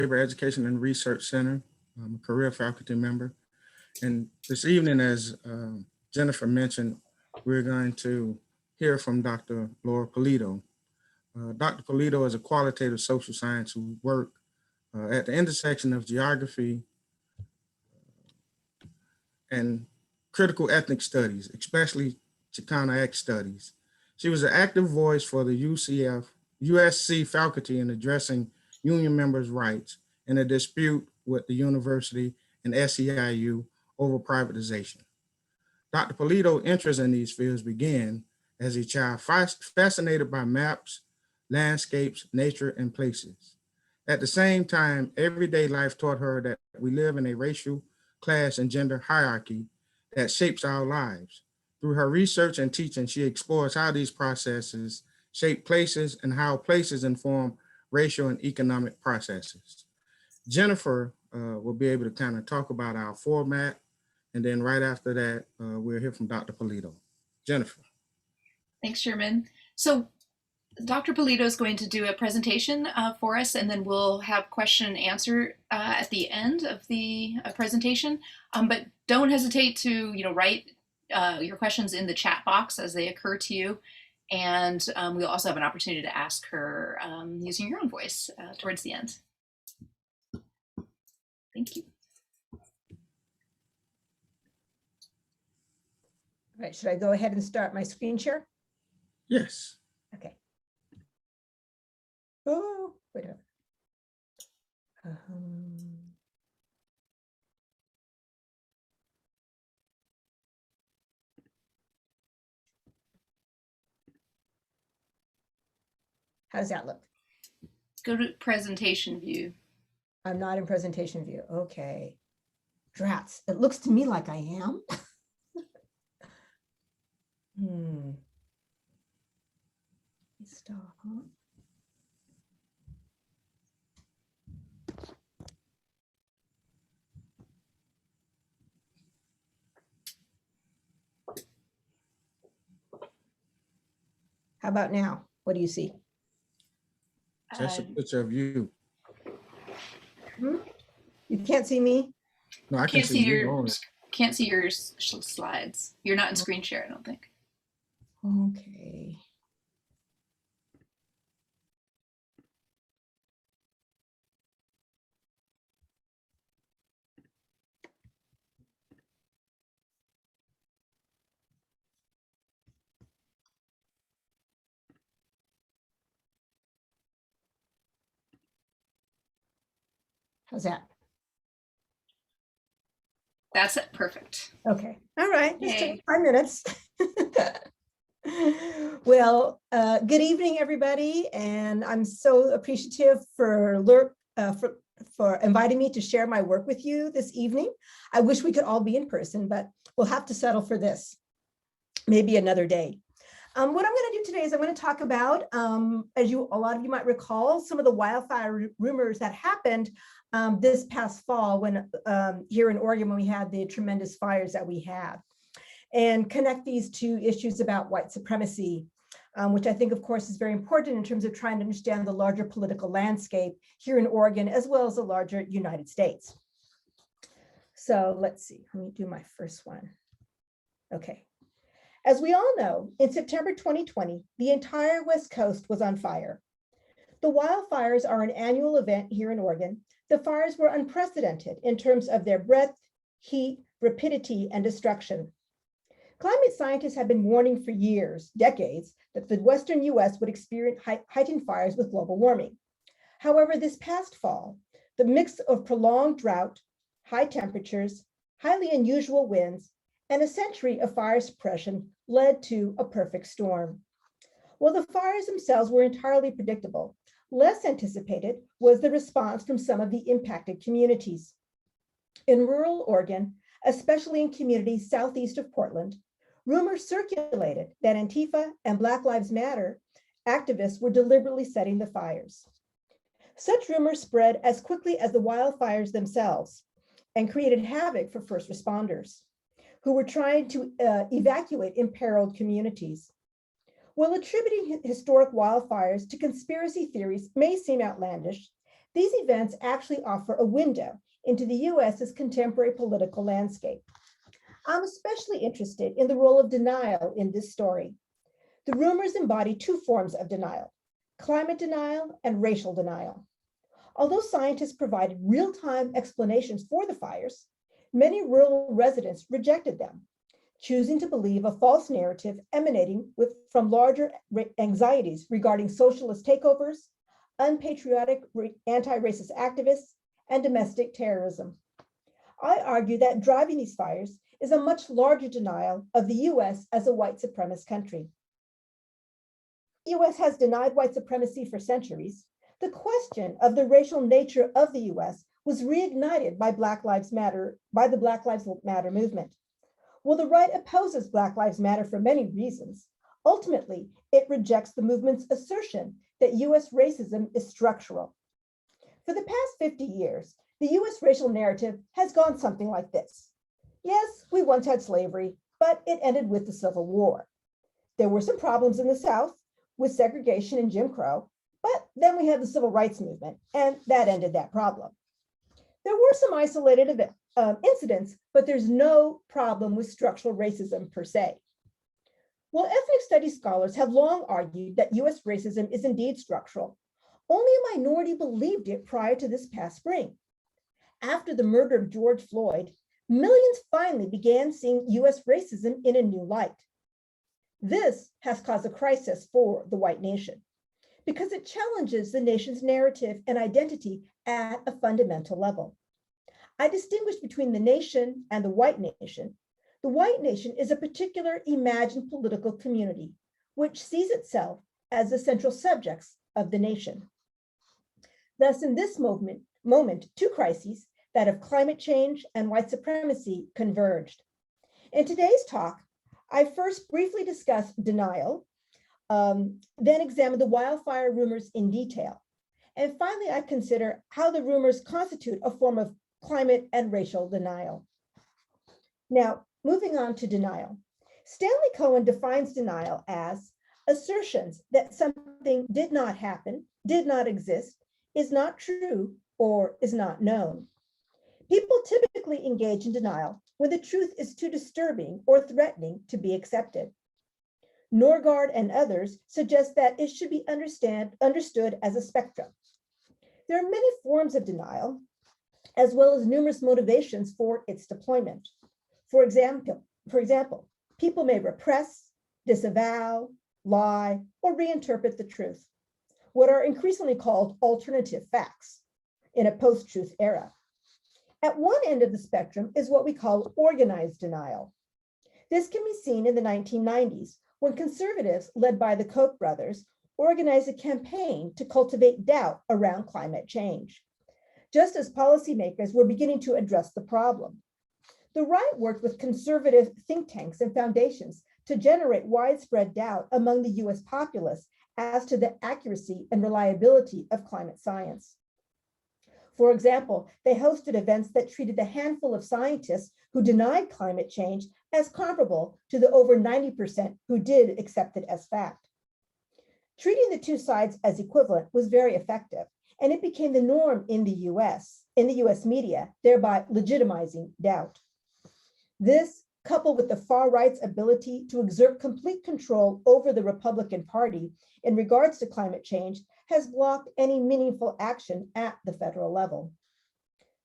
Labor Education and Research Center. I'm a career faculty member. And this evening, as Jennifer mentioned, we're going to hear from Dr. Laura Polito. Dr. Pulido is a qualitative social science who worked at the intersection of geography and critical ethnic studies, especially Chicana X studies. She was an active voice for the USC faculty in addressing union members' rights in a dispute with the university and SEIU over privatization. Dr. Pulido's interest in these fields began as a child fascinated by maps, landscapes, nature, and places. At the same time, everyday life taught her that we live in a racial, class, and gender hierarchy that shapes our lives. Through her research and teaching, she explores how these processes shape places and how places inform racial and economic processes. Jennifer will be able to kind of talk about our format, and then right after that, we'll hear from Dr. Polito. Jennifer. Thanks, Sherman. So Dr. Pulido is going to do a presentation for us, and then we'll have question and answer at the end of the presentation. But don't hesitate to write your questions in the chat box as they occur to you. And we'll also have an opportunity to ask her using your own voice towards the end. Thank you. All right, should I go ahead and start my screen share? Yes. Okay. Oh, wait a minute. How does that look? Go to presentation view. I'm not in presentation view. Okay. Drats. It looks to me like I am. Stop, huh? How about now? What do you see? Just a picture of you. You can't see me? No, I can see you. Can't see your slides. You're not in screen share, I don't think. Okay. How's that? That's it. Perfect. Okay. All right. Just took 5 minutes. Well, good evening, everybody. And I'm so appreciative for inviting me to share my work with you this evening. I wish we could all be in person, but we'll have to settle for this. Maybe another day. What I'm going to do today is I'm going to talk about, as a lot of you might recall, some of the wildfire rumors that happened this past fall when here in Oregon when we had the tremendous fires that we had, and connect these to issues about white supremacy, which I think, of course, is very important in terms of trying to understand the larger political landscape here in Oregon, as well as the larger United States. So let's see, let me do my first one. Okay. As we all know, in September 2020, the entire West Coast was on fire. The wildfires are an annual event here in Oregon. The fires were unprecedented in terms of their breadth, heat, rapidity, and destruction. Climate scientists have been warning for years, decades, that the Western US would experience heightened fires with global warming. However, this past fall, the mix of prolonged drought, high temperatures, highly unusual winds, and a century of fire suppression led to a perfect storm. While the fires themselves were entirely predictable, less anticipated was the response from some of the impacted communities. In rural Oregon, especially in communities southeast of Portland, rumors circulated that Antifa and Black Lives Matter activists were deliberately setting the fires. Such rumors spread as quickly as the wildfires themselves and created havoc for first responders, who were trying to evacuate imperiled communities. While attributing historic wildfires to conspiracy theories may seem outlandish, These events actually offer a window into the US's contemporary political landscape. I'm especially interested in the role of denial in this story. The rumors embody two forms of denial: climate denial and racial denial. Although scientists provided real-time explanations for the fires, many rural residents rejected them, choosing to believe a false narrative emanating from larger anxieties regarding socialist takeovers, unpatriotic anti-racist activists, and domestic terrorism. I argue that driving these fires is a much larger denial of the US as a white supremacist country. The US has denied white supremacy for centuries. The question of the racial nature of the US was reignited by the Black Lives Matter movement. While the right opposes Black Lives Matter for many reasons, ultimately, it rejects the movement's assertion that US racism is structural. For the past 50 years, the US racial narrative has gone something like this. Yes, we once had slavery, but it ended with the Civil War. There were some problems in the South with segregation and Jim Crow, but then we had the Civil Rights Movement, and that ended that problem. There were some isolated incidents, but there's no problem with structural racism per se. While ethnic studies scholars have long argued that US racism is indeed structural, only a minority believed it prior to this past spring. After the murder of George Floyd, millions finally began seeing US racism in a new light. This has caused a crisis for the white nation because it challenges the nation's narrative and identity at a fundamental level. I distinguish between the nation and the white nation. The white nation is a particular imagined political community, which sees itself as the central subjects of the nation. Thus, in this moment, two crises, that of climate change and white supremacy, converged. In today's talk, I first briefly discuss denial, then examine the wildfire rumors in detail. And finally, I consider how the rumors constitute a form of climate and racial denial. Now, moving on to denial. Stanley Cohen defines denial as assertions that something did not happen, did not exist, is not true, or is not known. People typically engage in denial when the truth is too disturbing or threatening to be accepted. Norgaard and others suggest that it should be understood as a spectrum. There are many forms of denial, as well as numerous motivations for its deployment. For example, people may repress, disavow, lie, or reinterpret the truth, what are increasingly called alternative facts in a post-truth era. At one end of the spectrum is what we call organized denial. This can be seen in the 1990s when conservatives, led by the Koch brothers, organized a campaign to cultivate doubt around climate change, just as policymakers were beginning to address the problem. The right worked with conservative think tanks and foundations to generate widespread doubt among the US populace as to the accuracy and reliability of climate science. For example, they hosted events that treated the handful of scientists who denied climate change as comparable to the over 90% who did accept it as fact. Treating the two sides as equivalent was very effective, and it became the norm in the US media, thereby legitimizing doubt. This, coupled with the far right's ability to exert complete control over the Republican Party in regards to climate change, has blocked any meaningful action at the federal level.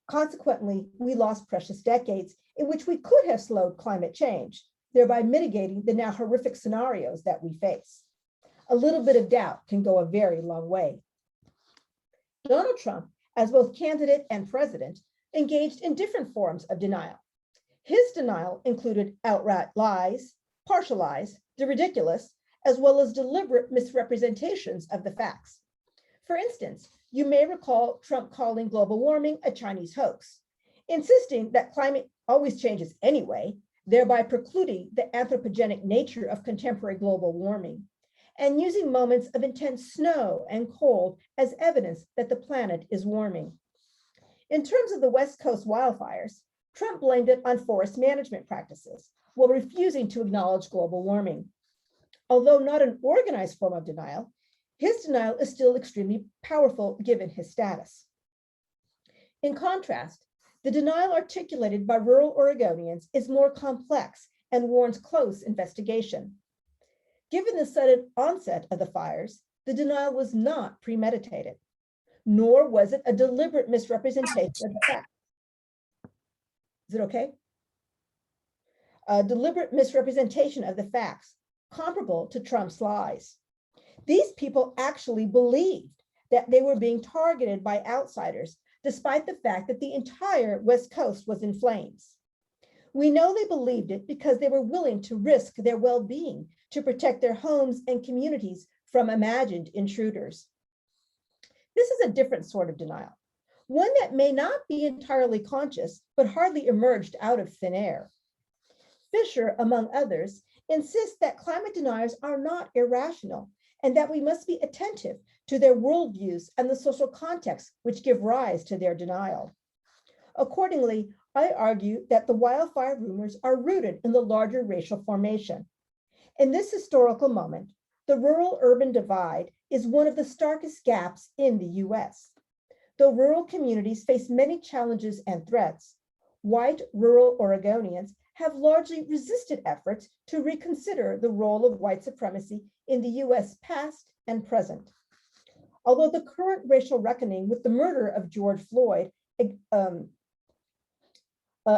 Consequently, we lost precious decades in which we could have slowed climate change, thereby mitigating the now horrific scenarios that we face. A little bit of doubt can go a very long way. Donald Trump, as both candidate and president, engaged in different forms of denial. His denial included outright lies, partial lies, the ridiculous, as well as deliberate misrepresentations of the facts. For instance, you may recall Trump calling global warming a Chinese hoax, insisting that climate always changes anyway, thereby precluding the anthropogenic nature of contemporary global warming, and using moments of intense snow and cold as evidence that the planet is warming. In terms of the West Coast wildfires, Trump blamed it on forest management practices while refusing to acknowledge global warming. Although not an organized form of denial, his denial is still extremely powerful given his status. In contrast, the denial articulated by rural Oregonians is more complex and warrants close investigation. Given the sudden onset of the fires, the denial was not premeditated, nor was it a deliberate misrepresentation of the facts. Is it okay? A deliberate misrepresentation of the facts, comparable to Trump's lies. These people actually believed that they were being targeted by outsiders, despite the fact that the entire West Coast was in flames. We know they believed it because they were willing to risk their well-being to protect their homes and communities from imagined intruders. This is a different sort of denial, one that may not be entirely conscious, but hardly emerged out of thin air. Fisher, among others, insists that climate deniers are not irrational and that we must be attentive to their worldviews and the social context which give rise to their denial. Accordingly, I argue that the wildfire rumors are rooted in the larger racial formation. In this historical moment, the rural-urban divide is one of the starkest gaps in the US. Though rural communities face many challenges and threats, white rural Oregonians have largely resisted efforts to reconsider the role of white supremacy in the US past and present. Although the current racial reckoning with the murder of George Floyd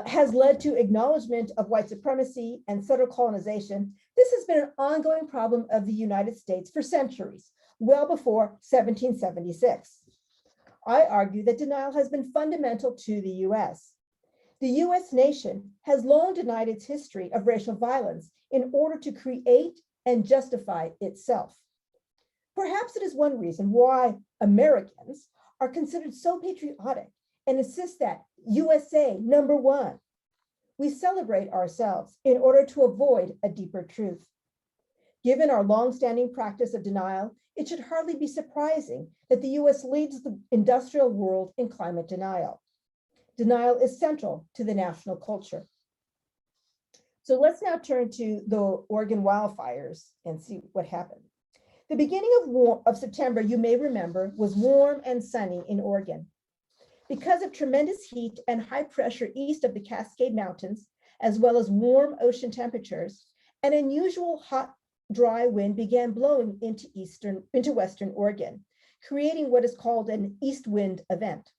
has led to acknowledgement of white supremacy and settler colonization, this has been an ongoing problem of the United States for centuries, well before 1776. I argue that denial has been fundamental to the US. The US nation has long denied its history of racial violence in order to create and justify itself. Perhaps it is one reason why Americans are considered so patriotic and insist that USA #1. We celebrate ourselves in order to avoid a deeper truth. Given our longstanding practice of denial, it should hardly be surprising that the US leads the industrial world in climate denial. Denial is central to the national culture. So let's now turn to the Oregon wildfires and see what happened. The beginning of September, you may remember, was warm and sunny in Oregon. Because of tremendous heat and high pressure east of the Cascade Mountains, as well as warm ocean temperatures, an unusual hot, dry wind began blowing into Western Oregon, creating what is called an east wind event.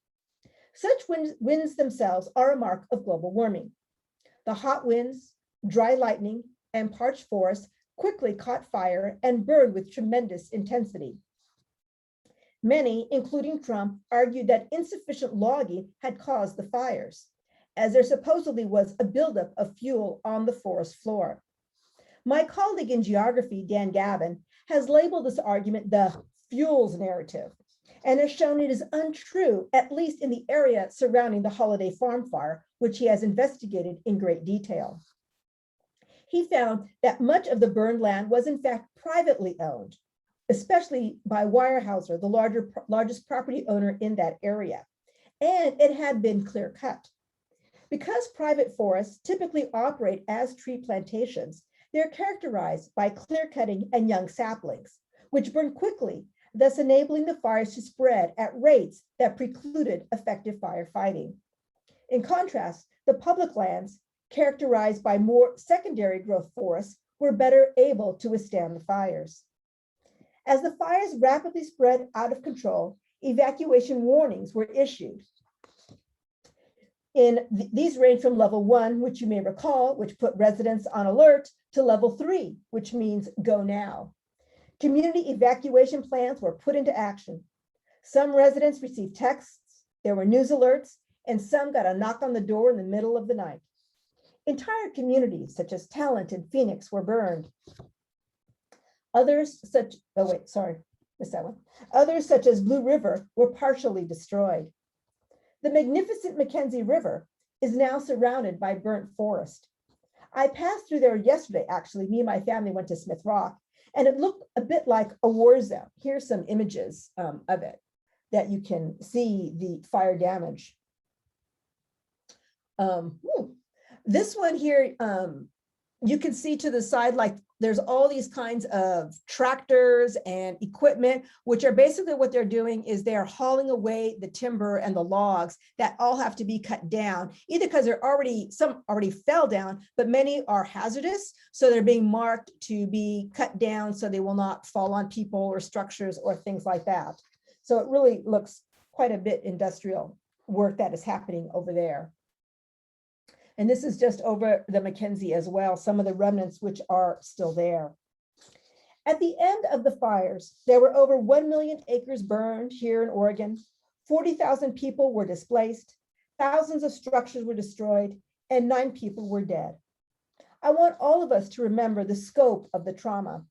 Such winds themselves are a mark of global warming. The hot winds, dry lightning, and parched forests quickly caught fire and burned with tremendous intensity. Many, including Trump, argued that insufficient logging had caused the fires, as there supposedly was a buildup of fuel on the forest floor. My colleague in geography, Dan Gavin, has labeled this argument the fuels narrative and has shown it is untrue, at least in the area surrounding the Holiday Farm fire, which he has investigated in great detail. He found that much of the burned land was in fact privately owned, especially by Weyerhaeuser, the largest property owner in that area, and it had been clear cut. Because private forests typically operate as tree plantations, they're characterized by clear cutting and young saplings, which burn quickly, thus enabling the fires to spread at rates that precluded effective firefighting. In contrast, the public lands, characterized by more secondary growth forests, were better able to withstand the fires. As the fires rapidly spread out of control, evacuation warnings were issued. These range from level 1, which you may recall, which put residents on alert, to level 3, which means go now. Community evacuation plans were put into action. Some residents received texts, there were news alerts, and some got a knock on the door in the middle of the night. Entire communities, such as Talent and Phoenix, were burned. Others, such as Blue River, were partially destroyed. The magnificent Mackenzie River is now surrounded by burnt forest. I passed through there yesterday, actually. Me and my family went to Smith Rock, and it looked a bit like a war zone. Here's some images of it that you can see the fire damage. This one here You can see to the side, like there's all these kinds of tractors and equipment, which are basically what they're doing is they're hauling away the timber and the logs that all have to be cut down, either because some already fell down, but many are hazardous. So they're being marked to be cut down so they will not fall on people or structures or things like that. So it really looks quite a bit industrial work that is happening over there. And this is just over the Mackenzie as well, some of the remnants which are still there. At the end of the fires, there were over 1 million acres burned here in Oregon. 40,000 people were displaced, thousands of structures were destroyed, and 9 people were dead. I want all of us to remember the scope of the trauma.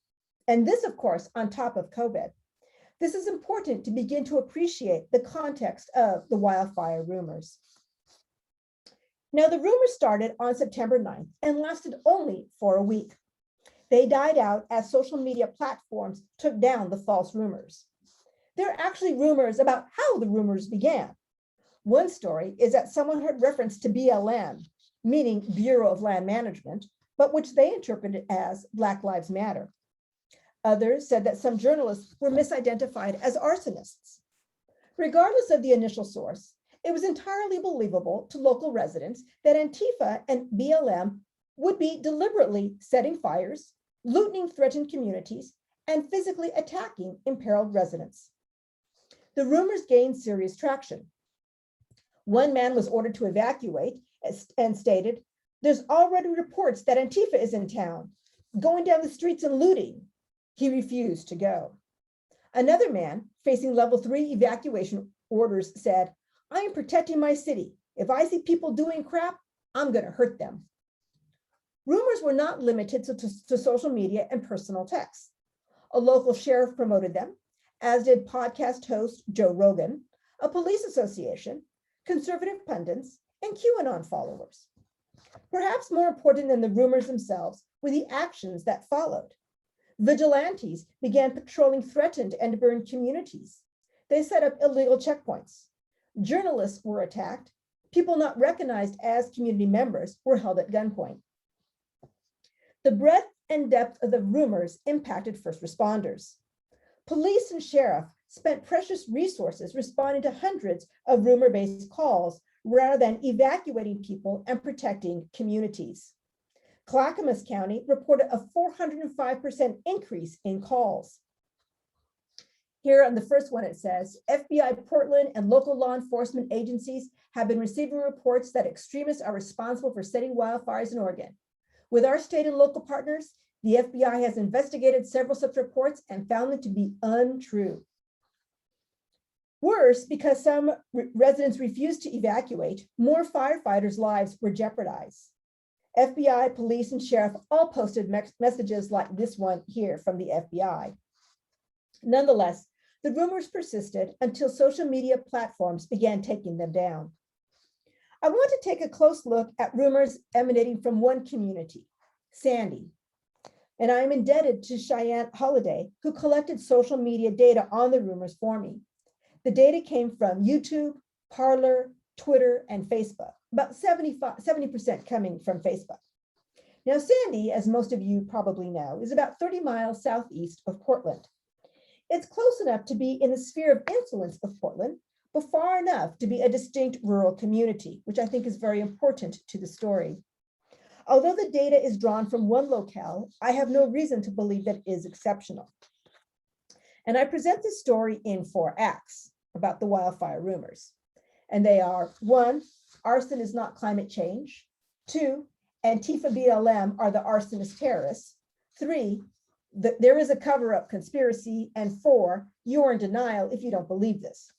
And this, of course, on top of COVID. This is important to begin to appreciate the context of the wildfire rumors. Now, the rumors started on September 9th and lasted only for a week. They died out as social media platforms took down the false rumors. There are actually rumors about how the rumors began. One story is that someone heard reference to BLM, meaning Bureau of Land Management, but which they interpreted as Black Lives Matter. Others said that some journalists were misidentified as arsonists. Regardless of the initial source, it was entirely believable to local residents that Antifa and BLM would be deliberately setting fires, looting threatened communities, and physically attacking imperiled residents. The rumors gained serious traction. One man was ordered to evacuate and stated, "There's already reports that Antifa is in town, going down the streets and looting." He refused to go. Another man facing level 3 evacuation orders said, "I am protecting my city. If I see people doing crap, I'm going to hurt them." Rumors were not limited to social media and personal texts. A local sheriff promoted them, as did podcast host Joe Rogan, a police association, conservative pundits, and QAnon followers. Perhaps more important than the rumors themselves were the actions that followed. Vigilantes began patrolling threatened and burned communities. They set up illegal checkpoints. Journalists were attacked. People not recognized as community members were held at gunpoint. The breadth and depth of the rumors impacted first responders. Police and sheriff spent precious resources responding to hundreds of rumor-based calls rather than evacuating people and protecting communities. Clackamas County reported a 405% increase in calls. Here on the first one, it says, FBI Portland and local law enforcement agencies have been receiving reports that extremists are responsible for setting wildfires in Oregon. With our state and local partners, the FBI has investigated several such reports and found them to be untrue. Worse, because some residents refused to evacuate, more firefighters' lives were jeopardized. FBI, police, and sheriff all posted messages like this one here from the FBI. Nonetheless, the rumors persisted until social media platforms began taking them down. I want to take a close look at rumors emanating from one community, Sandy. And I am indebted to Cheyenne Holiday, who collected social media data on the rumors for me. The data came from YouTube, Parler, Twitter, and Facebook, about 70% coming from Facebook. Now, Sandy, as most of you probably know, is about 30 miles southeast of Portland. It's close enough to be in the sphere of influence of Portland, but far enough to be a distinct rural community, which I think is very important to the story. Although the data is drawn from one locale, I have no reason to believe that it is exceptional. And I present this story in 4 acts about the wildfire rumors. And they are: 1, arson is not climate change; 2, Antifa BLM are the arsonist terrorists; 3, there is a cover-up conspiracy; and 4, you are in denial if you don't believe this.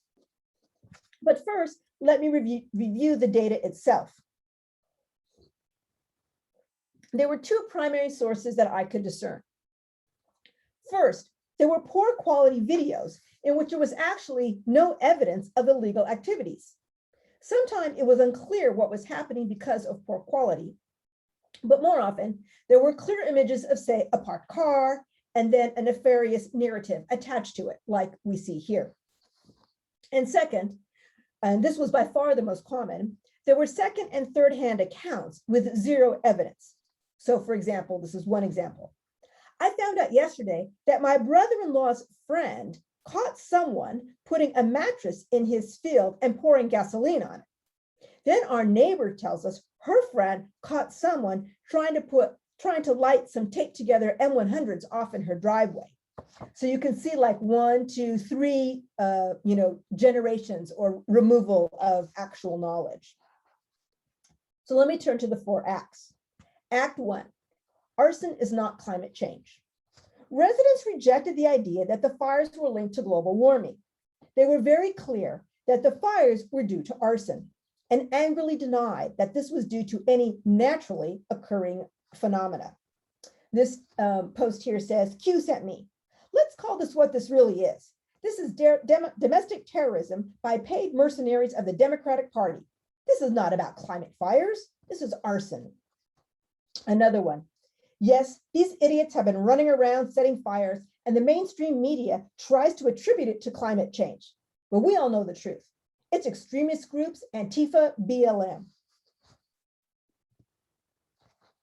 But first, let me review the data itself. There were 2 primary sources that I could discern. First, there were poor quality videos in which there was actually no evidence of illegal activities. Sometimes it was unclear what was happening because of poor quality, but more often there were clear images of, say, a parked car and then a nefarious narrative attached to it, like we see here. And second, and this was by far the most common, there were second and third hand accounts with 0 evidence. So for example, this is one example. I found out yesterday that my brother-in-law's friend caught someone putting a mattress in his field and pouring gasoline on it. Then our neighbor tells us her friend caught someone trying to light some taped together M100s off in her driveway. So you can see like 1, 2, 3, generations or removal of actual knowledge. So let me turn to the 4 acts. Act 1, arson is not climate change. Residents rejected the idea that the fires were linked to global warming. They were very clear that the fires were due to arson and angrily denied that this was due to any naturally occurring phenomena. This post here says, Q sent me. Let's call this what this really is. This is domestic terrorism by paid mercenaries of the Democratic Party. This is not about climate fires. This is arson. Another one. Yes, these idiots have been running around setting fires, and the mainstream media tries to attribute it to climate change. But we all know the truth. It's extremist groups, Antifa, BLM.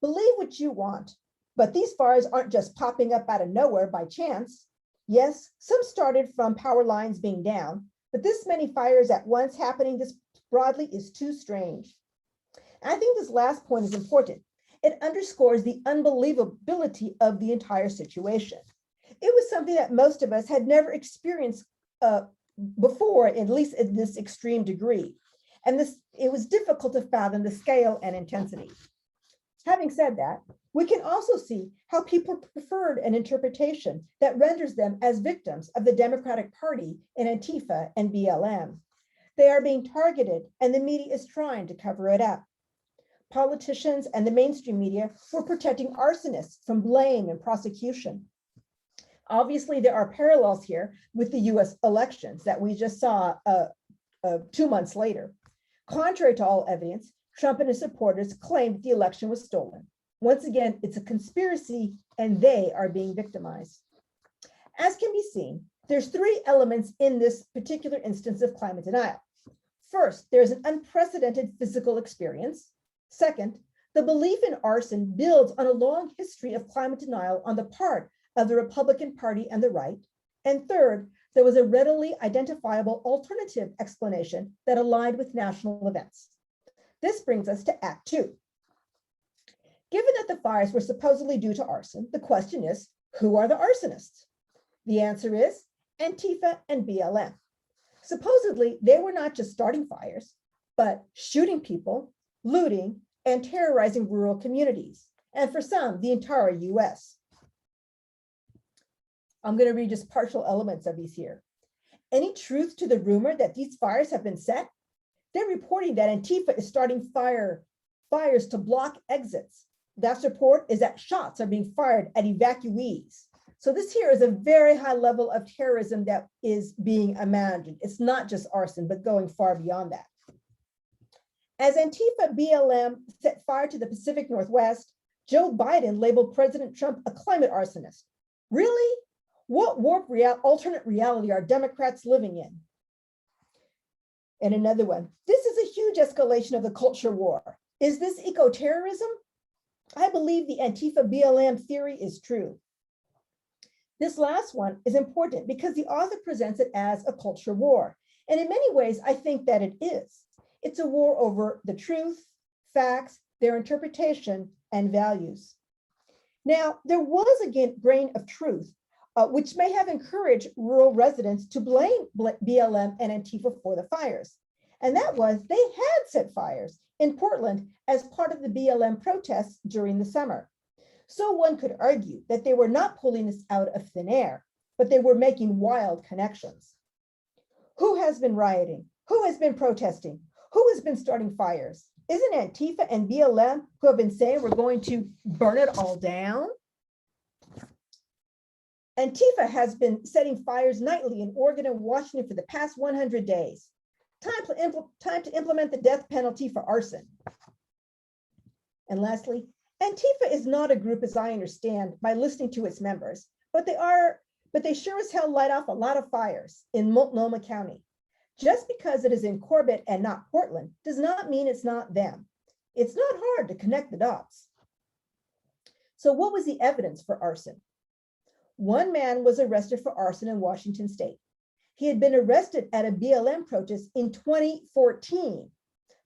Believe what you want, but these fires aren't just popping up out of nowhere by chance. Yes, some started from power lines being down, but this many fires at once happening this broadly is too strange. And I think this last point is important. It underscores the unbelievability of the entire situation. It was something that most of us had never experienced before, at least in this extreme degree. And it was difficult to fathom the scale and intensity. Having said that, we can also see how people preferred an interpretation that renders them as victims of the Democratic Party and Antifa and BLM. They are being targeted, and the media is trying to cover it up. Politicians and the mainstream media were protecting arsonists from blame and prosecution. Obviously, there are parallels here with the US elections that we just saw 2 months later. Contrary to all evidence, Trump and his supporters claimed the election was stolen. Once again, it's a conspiracy and they are being victimized. As can be seen, there's 3 elements in this particular instance of climate denial. First, there's an unprecedented physical experience. Second, the belief in arson builds on a long history of climate denial on the part of the Republican Party and the right. And third, there was a readily identifiable alternative explanation that aligned with national events. This brings us to Act 2. Given that the fires were supposedly due to arson, the question is, who are the arsonists? The answer is Antifa and BLM. Supposedly, they were not just starting fires, but shooting people, looting, and terrorizing rural communities, and for some, the entire US. I'm going to read just partial elements of these here. Any truth to the rumor that these fires have been set? They're reporting that Antifa is starting fires to block exits. That report is that shots are being fired at evacuees. So this here is a very high level of terrorism that is being imagined. It's not just arson, but going far beyond that. As Antifa BLM set fire to the Pacific Northwest, Joe Biden labeled President Trump a climate arsonist. Really? What warped alternate reality are Democrats living in? And another one, this is a huge escalation of the culture war. Is this eco-terrorism? I believe the Antifa BLM theory is true. This last one is important because the author presents it as a culture war. And in many ways, I think that it is. It's a war over the truth, facts, their interpretation, and values. Now, there was a grain of truth, which may have encouraged rural residents to blame BLM and Antifa for the fires. And that was they had set fires in Portland as part of the BLM protests during the summer. So one could argue that they were not pulling this out of thin air, but they were making wild connections. Who has been rioting? Who has been protesting? Who has been starting fires? Isn't Antifa and BLM who have been saying we're going to burn it all down? Antifa has been setting fires nightly in Oregon and Washington for the past 100 days. Time to implement the death penalty for arson. And lastly, Antifa is not a group, as I understand, by listening to its members, but they sure as hell light off a lot of fires in Multnomah County. Just because it is in Corbett and not Portland does not mean it's not them. It's not hard to connect the dots. So what was the evidence for arson? One man was arrested for arson in Washington state. He had been arrested at a BLM protest in 2014,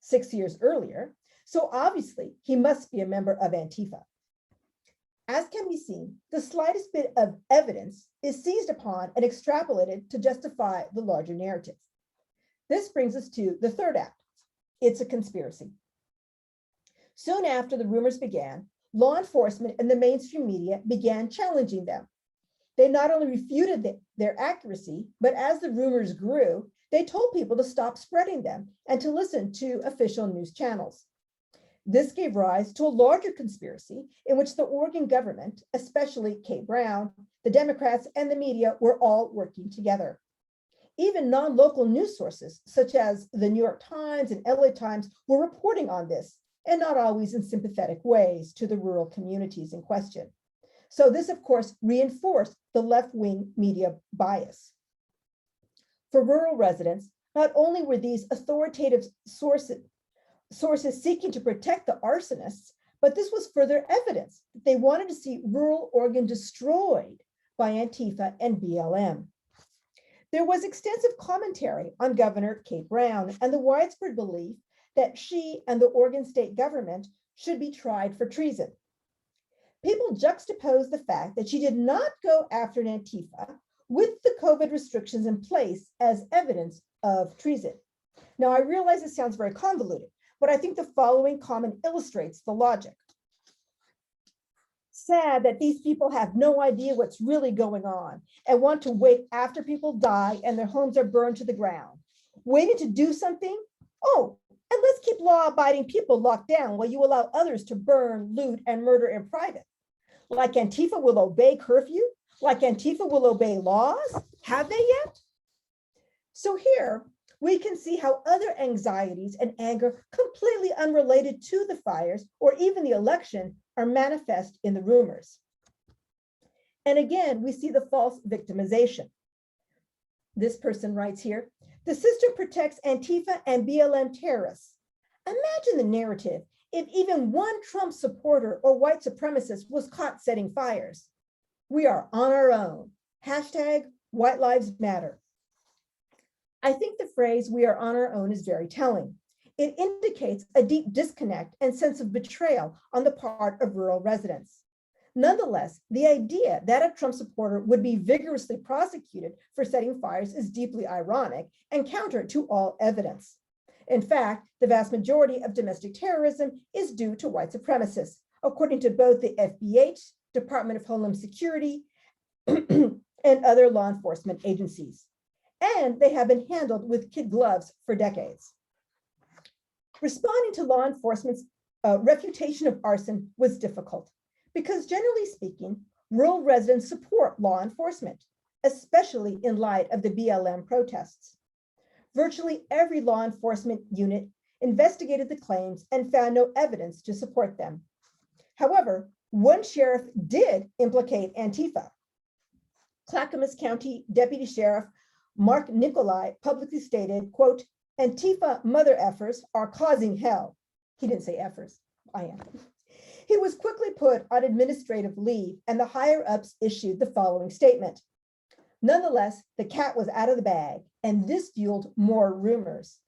6 years earlier. So obviously he must be a member of Antifa. As can be seen, the slightest bit of evidence is seized upon and extrapolated to justify the larger narrative. This brings us to the third act. It's a conspiracy. Soon after the rumors began, law enforcement and the mainstream media began challenging them. They not only refuted their accuracy, but as the rumors grew, they told people to stop spreading them and to listen to official news channels. This gave rise to a larger conspiracy in which the Oregon government, especially Kate Brown, the Democrats, and the media were all working together. Even non-local news sources, such as the New York Times and LA Times, were reporting on this, and not always in sympathetic ways to the rural communities in question. So this, of course, reinforced the left-wing media bias. For rural residents, not only were these authoritative sources seeking to protect the arsonists, but this was further evidence that they wanted to see rural Oregon destroyed by Antifa and BLM. There was extensive commentary on Governor Kate Brown and the widespread belief that she and the Oregon state government should be tried for treason. People juxtaposed the fact that she did not go after Antifa with the COVID restrictions in place as evidence of treason. Now, I realize it sounds very convoluted, but I think the following comment illustrates the logic. Sad that these people have no idea what's really going on and want to wait after people die and their homes are burned to the ground. Waiting to do something? Oh, and let's keep law-abiding people locked down while you allow others to burn, loot, and murder in private. Like Antifa will obey curfew? Like Antifa will obey laws? Have they yet? So here, we can see how other anxieties and anger completely unrelated to the fires or even the election are manifest in the rumors. And again, we see the false victimization. This person writes here, the system protects Antifa and BLM terrorists. Imagine the narrative if even one Trump supporter or white supremacist was caught setting fires. We are on our own. Hashtag White Lives Matter. I think the phrase "we are on our own" is very telling. It indicates a deep disconnect and sense of betrayal on the part of rural residents. Nonetheless, the idea that a Trump supporter would be vigorously prosecuted for setting fires is deeply ironic and counter to all evidence. In fact, the vast majority of domestic terrorism is due to white supremacists, according to both the FBH, Department of Homeland Security, and other law enforcement agencies. And they have been handled with kid gloves for decades. Responding to law enforcement's refutation of arson was difficult because, generally speaking, rural residents support law enforcement, especially in light of the BLM protests. Virtually every law enforcement unit investigated the claims and found no evidence to support them. However, one sheriff did implicate Antifa. Clackamas County Deputy Sheriff Mark Nicolai publicly stated, quote, Antifa mother effers are causing hell. He didn't say effers, I am. He was quickly put on administrative leave and the higher ups issued the following statement. Nonetheless, the cat was out of the bag and this fueled more rumors.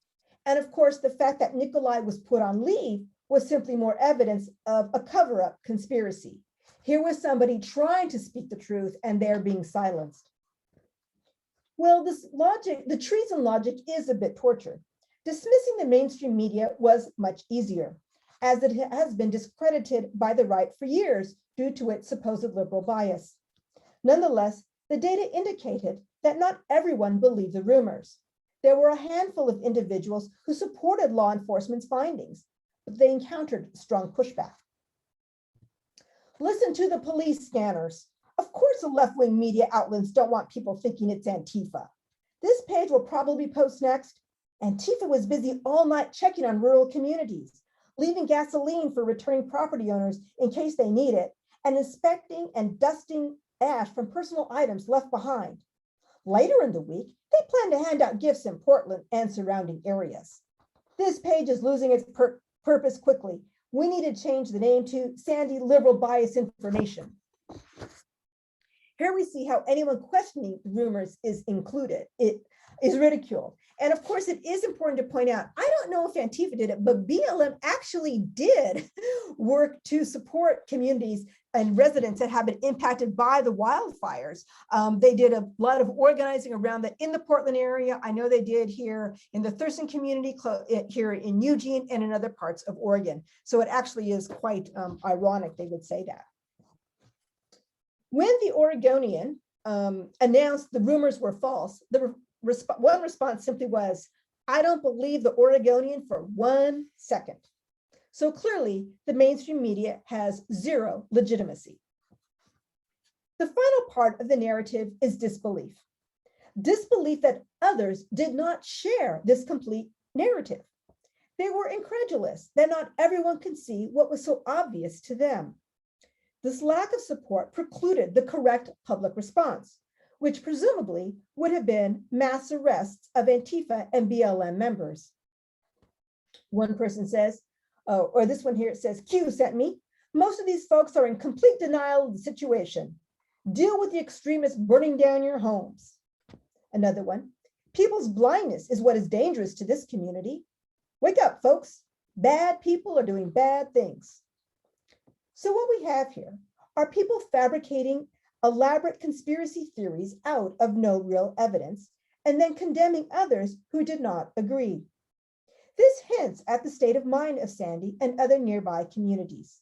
And of course, the fact that Nicolai was put on leave was simply more evidence of a cover-up conspiracy. Here was somebody trying to speak the truth and they're being silenced. Well, this logic, the treason logic is a bit tortured. Dismissing the mainstream media was much easier, as it has been discredited by the right for years due to its supposed liberal bias. Nonetheless, the data indicated that not everyone believed the rumors. There were a handful of individuals who supported law enforcement's findings, but they encountered strong pushback. Listen to the police scanners. Of course, the left-wing media outlets don't want people thinking it's Antifa. This page will probably post next. Antifa was busy all night checking on rural communities, leaving gasoline for returning property owners in case they need it, and inspecting and dusting ash from personal items left behind. Later in the week, they plan to hand out gifts in Portland and surrounding areas. This page is losing its purpose quickly. We need to change the name to Sandy Liberal Bias Information. Here we see how anyone questioning rumors is included. It is ridiculed. And of course, it is important to point out, I don't know if Antifa did it, but BLM actually did work to support communities and residents that have been impacted by the wildfires. They did a lot of organizing around that in the Portland area. I know they did here in the Thurston community, here in Eugene, and in other parts of Oregon. So it actually is quite ironic they would say that. When the Oregonian announced the rumors were false, one response simply was, I don't believe the Oregonian for 1 second. So clearly, the mainstream media has zero legitimacy. The final part of the narrative is disbelief. Disbelief that others did not share this complete narrative. They were incredulous that not everyone could see what was so obvious to them. This lack of support precluded the correct public response, which presumably would have been mass arrests of Antifa and BLM members. One person says, or this one here, it says, Q sent me. Most of these folks are in complete denial of the situation. Deal with the extremists burning down your homes. Another one, people's blindness is what is dangerous to this community. Wake up, folks. Bad people are doing bad things. So what we have here are people fabricating elaborate conspiracy theories out of no real evidence and then condemning others who did not agree. This hints at the state of mind of Sandy and other nearby communities.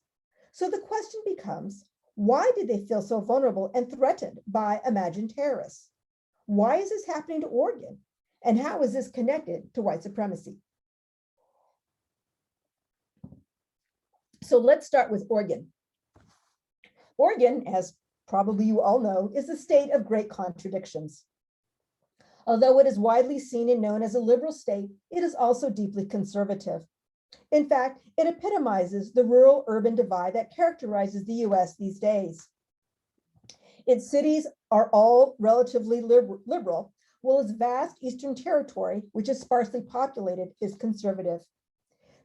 So the question becomes, why did they feel so vulnerable and threatened by imagined terrorists? Why is this happening to Oregon? And how is this connected to white supremacy? So let's start with Oregon. Oregon, as probably you all know, is a state of great contradictions. Although it is widely seen and known as a liberal state, it is also deeply conservative. In fact, it epitomizes the rural-urban divide that characterizes the US these days. Its cities are all relatively liberal, while its vast eastern territory, which is sparsely populated, is conservative.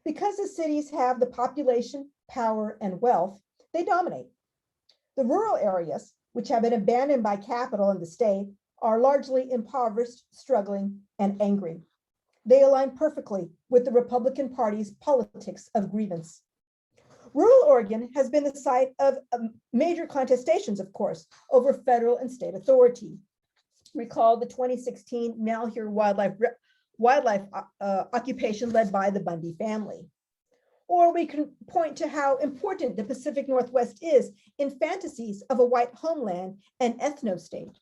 Because the cities have the population, power, and wealth, they dominate. The rural areas, which have been abandoned by capital and the state, are largely impoverished, struggling, and angry. They align perfectly with the Republican Party's politics of grievance. Rural Oregon has been the site of major contestations, of course, over federal and state authority. Recall the 2016 Malheur wildlife occupation led by the Bundy family. Or we can point to how important the Pacific Northwest is in fantasies of a white homeland and ethno-state.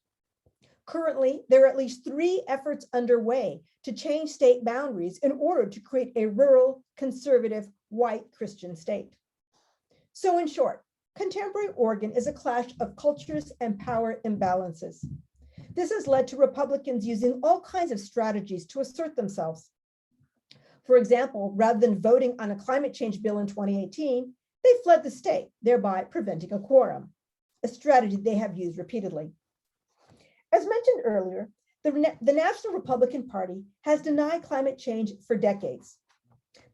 Currently, there are at least 3 efforts underway to change state boundaries in order to create a rural, conservative, white Christian state. So in short, contemporary Oregon is a clash of cultures and power imbalances. This has led to Republicans using all kinds of strategies to assert themselves. For example, rather than voting on a climate change bill in 2018, they fled the state, thereby preventing a quorum, a strategy they have used repeatedly. As mentioned earlier, the National Republican Party has denied climate change for decades,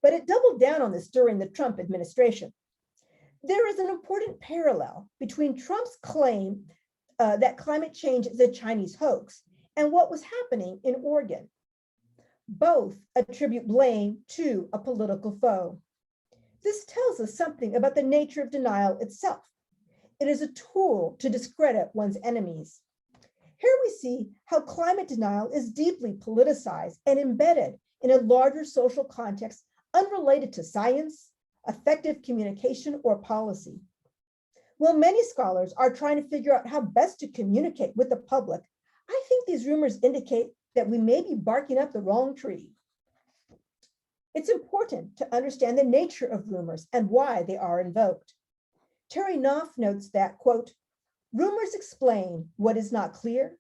but it doubled down on this during the Trump administration. There is an important parallel between Trump's claim that climate change is a Chinese hoax and what was happening in Oregon. Both attribute blame to a political foe. This tells us something about the nature of denial itself. It is a tool to discredit one's enemies. Here we see how climate denial is deeply politicized and embedded in a larger social context unrelated to science, effective communication, or policy. While many scholars are trying to figure out how best to communicate with the public, I think these rumors indicate that we may be barking up the wrong tree. It's important to understand the nature of rumors and why they are invoked. Terry Knopf notes that, quote, rumors explain what is not clear,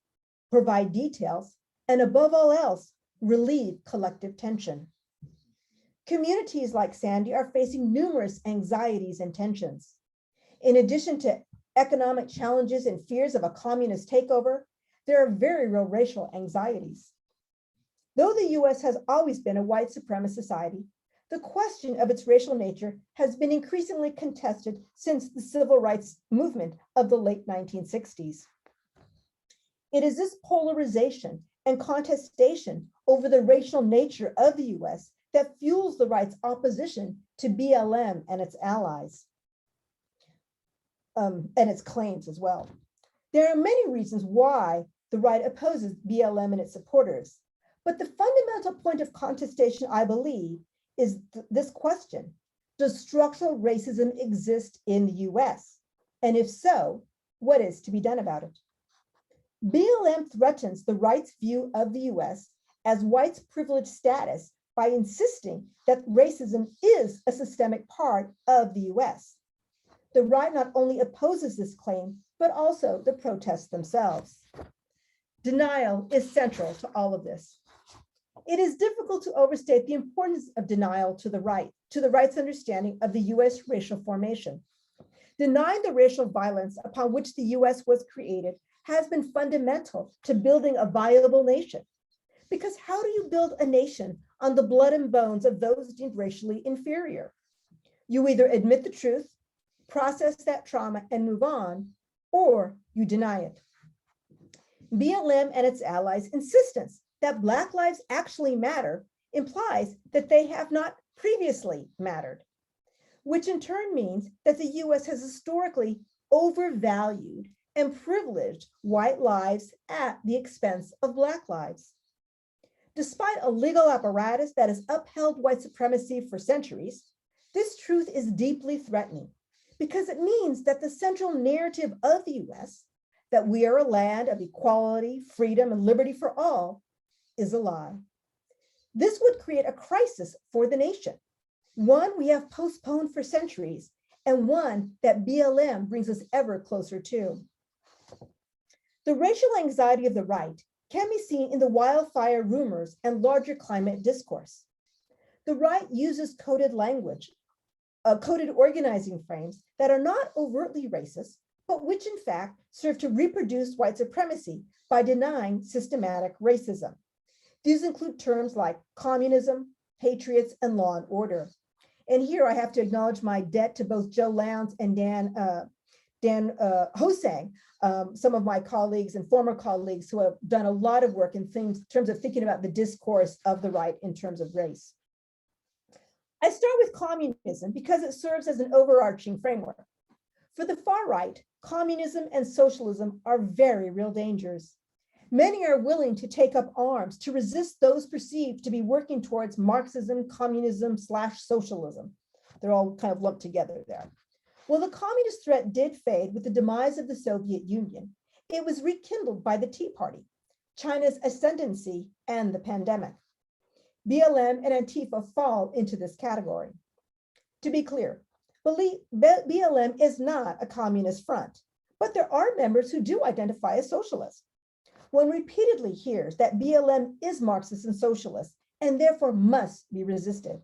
provide details, and above all else, relieve collective tension. Communities like Sandy are facing numerous anxieties and tensions. In addition to economic challenges and fears of a communist takeover, there are very real racial anxieties. Though the US has always been a white supremacist society, The question of its racial nature has been increasingly contested since the civil rights movement of the late 1960s. It is this polarization and contestation over the racial nature of the US that fuels the right's opposition to BLM and its allies, and its claims as well. There are many reasons why the right opposes BLM and its supporters, but the fundamental point of contestation, I believe, is this question: does structural racism exist in the US? And if so, what is to be done about it? BLM threatens the right's view of the US as whites' privileged status by insisting that racism is a systemic part of the US. The right not only opposes this claim, but also the protests themselves. Denial is central to all of this. It is difficult to overstate the importance of denial to the right's understanding of the US racial formation. Denying the racial violence upon which the US was created has been fundamental to building a viable nation. Because how do you build a nation on the blood and bones of those deemed racially inferior? You either admit the truth, process that trauma and move on, or you deny it. BLM and its allies' insistence that Black lives actually matter implies that they have not previously mattered, which in turn means that the US has historically overvalued and privileged white lives at the expense of Black lives. Despite a legal apparatus that has upheld white supremacy for centuries, this truth is deeply threatening because it means that the central narrative of the US, that we are a land of equality, freedom, and liberty for all, is a lie. This would create a crisis for the nation, one we have postponed for centuries, and one that BLM brings us ever closer to. The racial anxiety of the right can be seen in the wildfire rumors and larger climate discourse. The right uses coded language, coded organizing frames that are not overtly racist, but which in fact serve to reproduce white supremacy by denying systematic racism. These include terms like communism, patriots, and law and order. And here I have to acknowledge my debt to both Joe Lowndes and Dan Hosang, some of my colleagues and former colleagues who have done a lot of work in terms of thinking about the discourse of the right in terms of race. I start with communism because it serves as an overarching framework. For the far right, communism and socialism are very real dangers. Many are willing to take up arms to resist those perceived to be working towards Marxism, communism / socialism. They're all kind of lumped together there. Well, the communist threat did fade with the demise of the Soviet Union. It was rekindled by the Tea Party, China's ascendancy, and the pandemic. BLM and Antifa fall into this category. To be clear, BLM is not a communist front, but there are members who do identify as socialists. One repeatedly hears that BLM is Marxist and socialist and therefore must be resisted.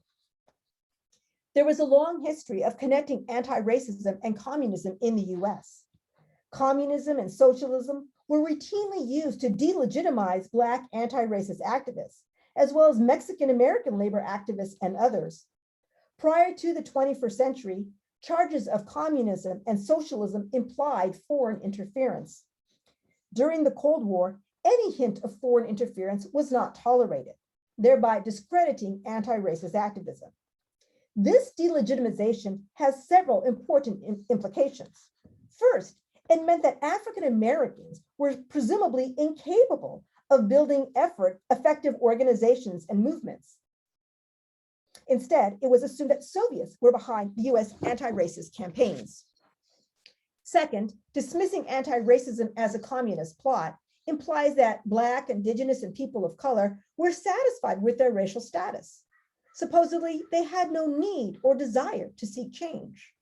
There was a long history of connecting anti-racism and communism in the US. Communism and socialism were routinely used to delegitimize Black anti-racist activists, as well as Mexican-American labor activists and others. Prior to the 21st century, charges of communism and socialism implied foreign interference. During the Cold War, any hint of foreign interference was not tolerated, thereby discrediting anti-racist activism. This delegitimization has several important implications. First, it meant that African Americans were presumably incapable of building effective organizations and movements. Instead, it was assumed that Soviets were behind the US anti-racist campaigns. Second, dismissing anti-racism as a communist plot implies that Black, Indigenous, and people of color were satisfied with their racial status. Supposedly, they had no need or desire to seek change.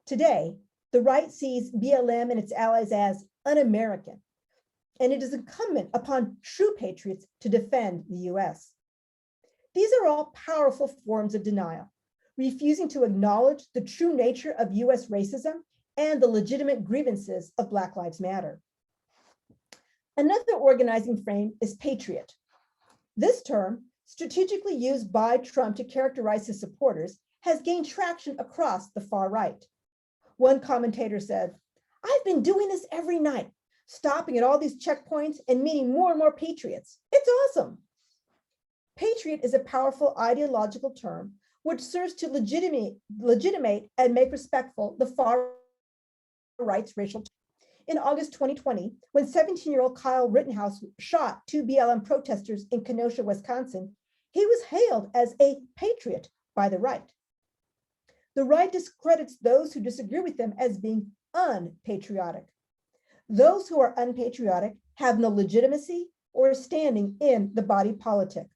Today, the right sees BLM and its allies as un-American, and it is incumbent upon true patriots to defend the US. These are all powerful forms of denial, refusing to acknowledge the true nature of US racism and the legitimate grievances of Black Lives Matter. Another organizing frame is patriot. This term strategically used by Trump to characterize his supporters, has gained traction across the far right. One commentator said, "I've been doing this every night, stopping at all these checkpoints and meeting more and more patriots. It's awesome." Patriot is a powerful ideological term which serves to legitimate and make respectful the far right's racial. In August 2020, when 17-year-old Kyle Rittenhouse shot 2 BLM protesters in Kenosha, Wisconsin, he was hailed as a patriot by the right. The right discredits those who disagree with them as being unpatriotic. Those who are unpatriotic have no legitimacy or standing in the body politic.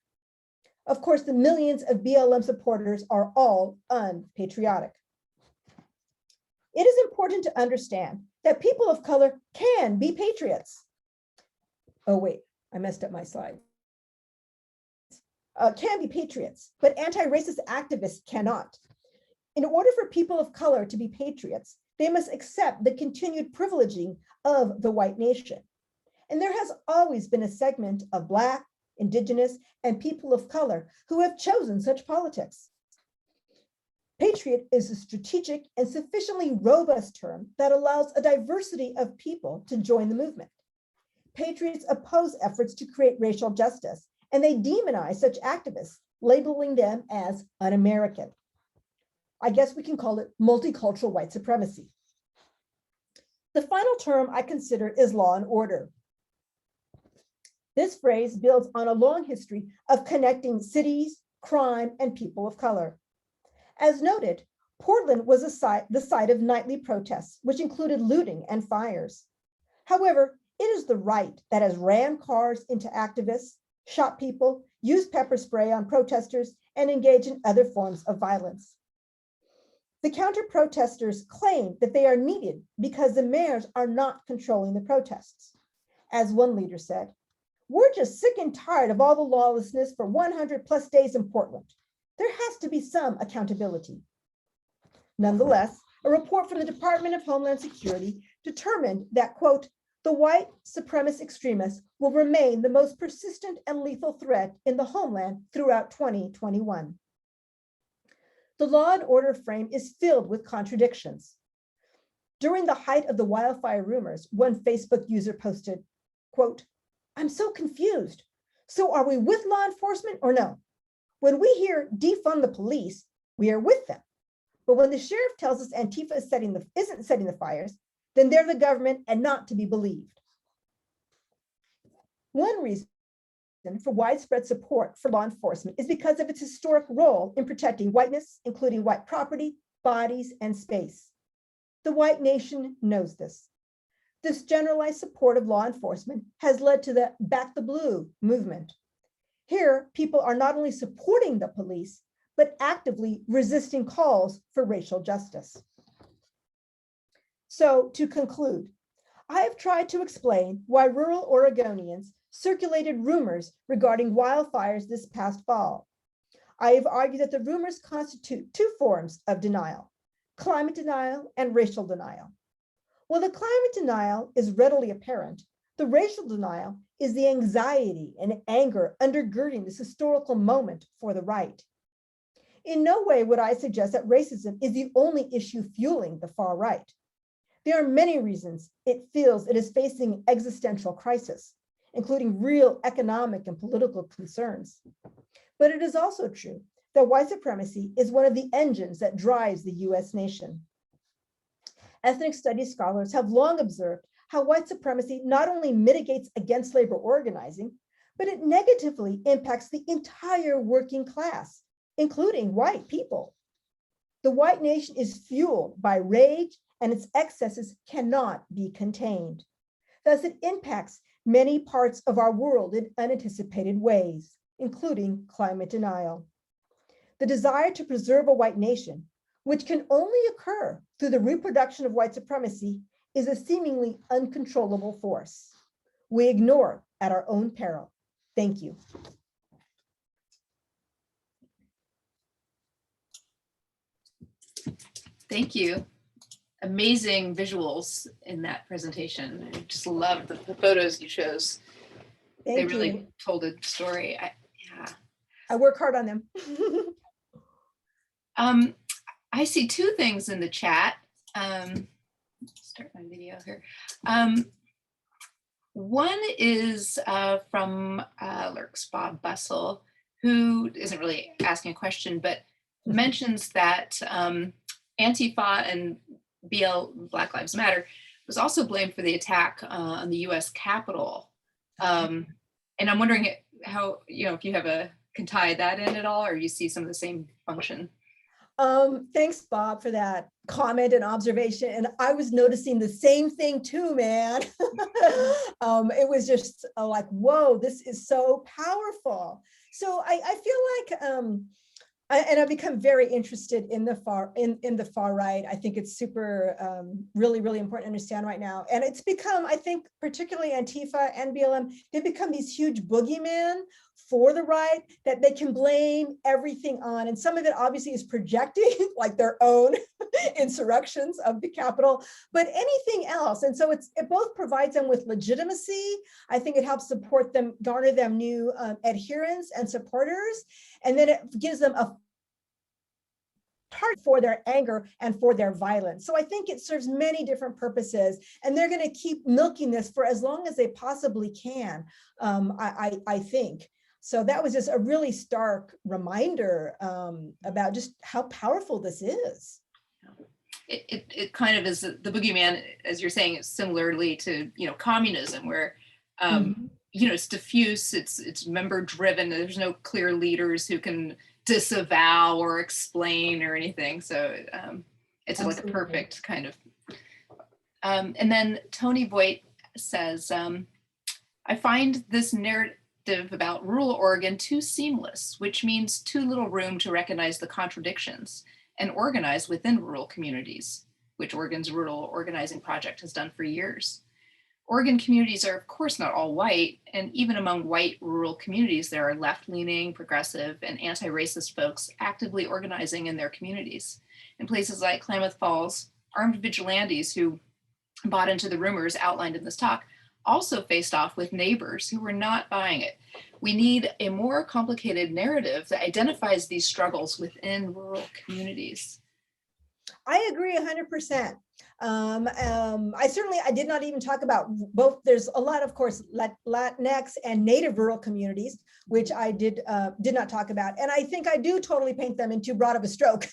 Of course, the millions of BLM supporters are all unpatriotic. It is important to understand that people of color can be patriots. Oh, wait, I messed up my slide. Can be patriots, but anti-racist activists cannot. In order for people of color to be patriots, they must accept the continued privileging of the white nation. And there has always been a segment of Black, Indigenous, and people of color who have chosen such politics. Patriot is a strategic and sufficiently robust term that allows a diversity of people to join the movement. Patriots oppose efforts to create racial justice, and they demonize such activists, labeling them as un-American. I guess we can call it multicultural white supremacy. The final term I consider is law and order. This phrase builds on a long history of connecting cities, crime, and people of color. As noted, Portland was the site of nightly protests, which included looting and fires. However, it is the right that has ran cars into activists, shot people, used pepper spray on protesters, and engaged in other forms of violence. The counter-protesters claim that they are needed because the mayors are not controlling the protests. As one leader said, "We're just sick and tired of all the lawlessness for 100+ days in Portland. There has to be some accountability." Nonetheless, a report from the Department of Homeland Security determined that, quote, "the white supremacist extremists will remain the most persistent and lethal threat in the homeland throughout 2021. The law and order frame is filled with contradictions. During the height of the wildfire rumors, one Facebook user posted, quote, "I'm so confused. So are we with law enforcement or no? When we hear defund the police, we are with them. But when the sheriff tells us Antifa isn't setting the fires, then they're the government and not to be believed." One reason for widespread support for law enforcement is because of its historic role in protecting whiteness, including white property, bodies, and space. The white nation knows this. This generalized support of law enforcement has led to the Back the Blue movement. Here, people are not only supporting the police, but actively resisting calls for racial justice. So, to conclude, I have tried to explain why rural Oregonians circulated rumors regarding wildfires this past fall. I have argued that the rumors constitute two forms of denial: climate denial and racial denial. While the climate denial is readily apparent, the racial denial is the anxiety and anger undergirding this historical moment for the right. In no way would I suggest that racism is the only issue fueling the far right. There are many reasons it feels it is facing existential crisis, including real economic and political concerns. But it is also true that white supremacy is one of the engines that drives the US nation. Ethnic studies scholars have long observed how white supremacy not only mitigates against labor organizing, but it negatively impacts the entire working class, including white people. The white nation is fueled by rage, and its excesses cannot be contained. Thus, it impacts many parts of our world in unanticipated ways, including climate denial. The desire to preserve a white nation, which can only occur through the reproduction of white supremacy, is a seemingly uncontrollable force. We ignore at our own peril. Thank you. Thank you. Amazing visuals in that presentation. I just love the photos you chose. They really told a story. Yeah. I work hard on them. I see two things in the chat. Start my video here. One is from Lurks Bob Bussell, who isn't really asking a question, but mentions that Antifa and Black Lives Matter was also blamed for the attack on the US Capitol. And I'm wondering how, if you can tie that in at all, or you see some of the same function. Thanks, Bob, for that comment and observation. And I was noticing the same thing too, man. It was just like, whoa, this is so powerful. So I feel like, and I've become very interested in the far right. I think it's super, really, really important to understand right now. And it's become, I think, particularly Antifa and BLM, they've become these huge boogeymen for the right that they can blame everything on. And some of it obviously is projecting like their own insurrections of the Capitol, but anything else. And so it both provides them with legitimacy. I think it helps support them, garner them new adherents and supporters. And then it gives them a target for their anger and for their violence. So I think it serves many different purposes, and they're going to keep milking this for as long as they possibly can, I think. So that was just a really stark reminder about just how powerful this is. It kind of is the boogeyman, as you're saying, is similarly to communism, where it's diffuse, it's member driven. There's no clear leaders who can disavow or explain or anything. So it's like a perfect kind of. And then Tony Voigt says, I find this narrative about rural Oregon too seamless, which means too little room to recognize the contradictions and organize within rural communities, which Oregon's Rural Organizing Project has done for years. Oregon communities are, of course, not all white, and even among white rural communities, there are left-leaning, progressive, and anti-racist folks actively organizing in their communities. In places like Klamath Falls, armed vigilantes who bought into the rumors outlined in this talk also faced off with neighbors who were not buying it. We need a more complicated narrative that identifies these struggles within rural communities. I agree 100%. I did not even talk about both. There's a lot, of course, Latinx and Native rural communities, which I did not talk about. And I think I do totally paint them in too broad of a stroke.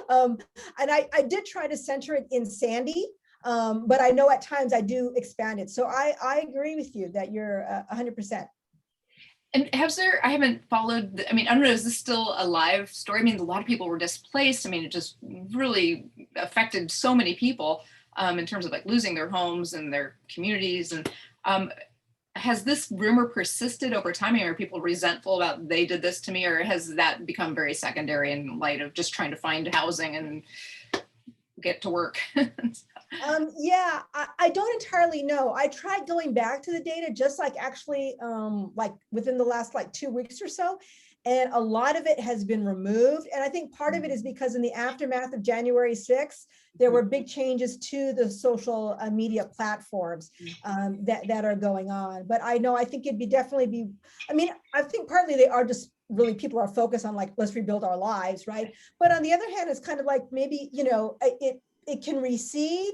And I did try to center it in Sandy, but I know at times I do expand it. So I agree with you that you're 100%. And I haven't followed, I don't know, is this still a live story? A lot of people were displaced. It just really affected so many people in terms of like losing their homes and their communities. And has this rumor persisted over time? Are people resentful about they did this to me, or has that become very secondary in light of just trying to find housing and get to work? Yeah, I don't entirely know. I tried going back to the data just like actually like within the last 2 weeks or so, and a lot of it has been removed. And I think part of it is because in the aftermath of January 6th, there were big changes to the social media platforms that are going on. But I think it'd definitely be, I think partly they are just really, people are focused on like, let's rebuild our lives, right? But on the other hand, it's kind of like maybe, it can recede